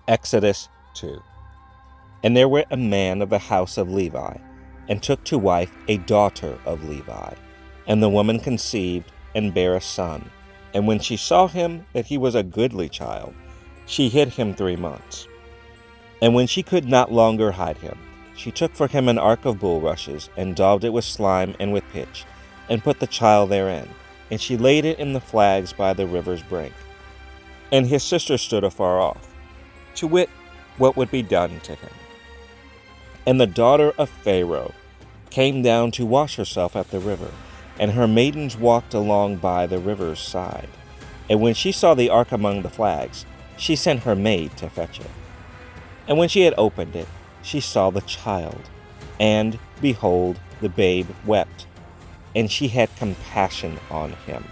Exodus 2. And there went a man of the house of Levi, and took to wife a daughter of Levi. And the woman conceived, and bare a son. And when she saw him that he was a goodly child, she hid him 3 months. And when she could not longer hide him, she took for him an ark of bulrushes, and daubed it with slime and with pitch, and put the child therein. And she laid it in the flags by the river's brink. And his sister stood afar off, to wit, what would be done to him. And the daughter of Pharaoh came down to wash herself at the river, and her maidens walked along by the river's side. And when she saw the ark among the flags, she sent her maid to fetch it. And when she had opened it, she saw the child, and, behold, the babe wept. And she had compassion on him,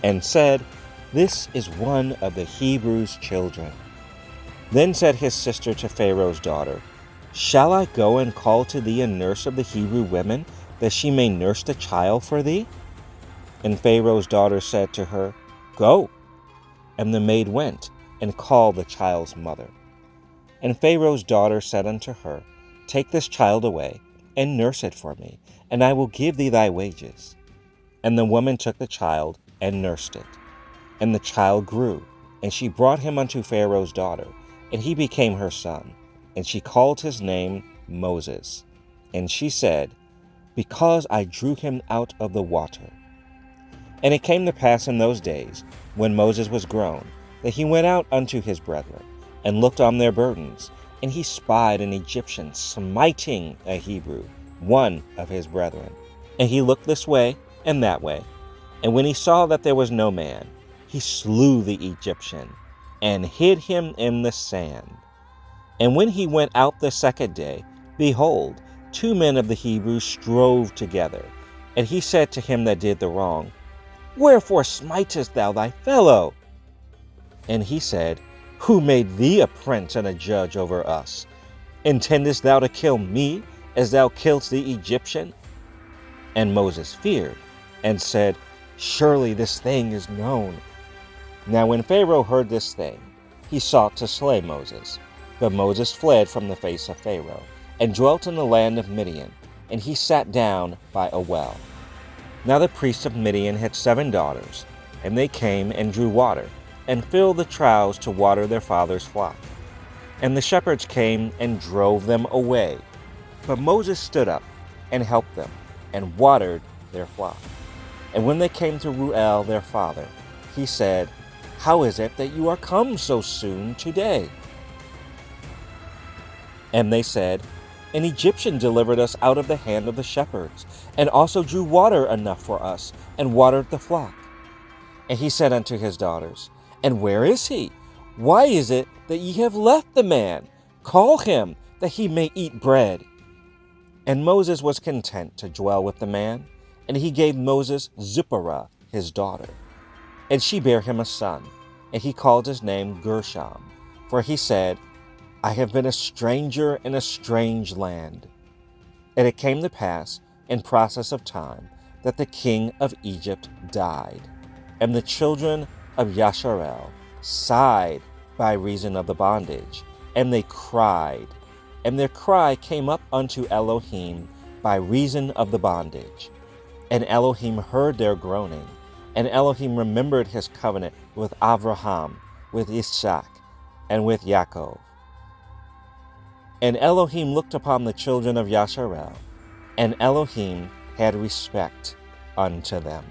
and said, This is one of the Hebrews' children. Then said his sister to Pharaoh's daughter, Shall I go and call to thee a nurse of the Hebrew women, that she may nurse the child for thee? And Pharaoh's daughter said to her, Go. And the maid went, and called the child's mother. And Pharaoh's daughter said unto her, Take this child away, and nurse it for me, and I will give thee thy wages. And the woman took the child, and nursed it. And the child grew, and she brought him unto Pharaoh's daughter, and he became her son. And she called his name Moses. And she said, Because I drew him out of the water. And it came to pass in those days, when Moses was grown, that he went out unto his brethren, and looked on their burdens, and he spied an Egyptian smiting a Hebrew, one of his brethren. And he looked this way and that way, and when he saw that there was no man, he slew the Egyptian, and hid him in the sand. And when he went out the second day, behold, 2 men of the Hebrews strove together. And he said to him that did the wrong, Wherefore smitest thou thy fellow? And he said, Who made thee a prince and a judge over us? Intendest thou to kill me, as thou killedst the Egyptian? And Moses feared, and said, Surely this thing is known. Now when Pharaoh heard this thing, he sought to slay Moses. But Moses fled from the face of Pharaoh, and dwelt in the land of Midian, and he sat down by a well. Now the priest of Midian had 7 daughters, and they came and drew water, and filled the troughs to water their father's flock. And the shepherds came and drove them away. But Moses stood up and helped them, and watered their flock. And when they came to Reuel their father, he said, How is it that you are come so soon today? And they said, An Egyptian delivered us out of the hand of the shepherds, and also drew water enough for us, and watered the flock. And he said unto his daughters, And where is he? Why is it that ye have left the man? Call him, that he may eat bread. And Moses was content to dwell with the man, and he gave Moses Zipporah his daughter. And she bare him a son, and he called his name Gershom, for he said, I have been a stranger in a strange land. And it came to pass, in process of time, that the king of Egypt died, and the children of Yasharel sighed by reason of the bondage, and they cried, and their cry came up unto Elohim by reason of the bondage. And Elohim heard their groaning, and Elohim remembered his covenant with Abraham, with Isaac, and with Jacob. And Elohim looked upon the children of Yasharel, and Elohim had respect unto them.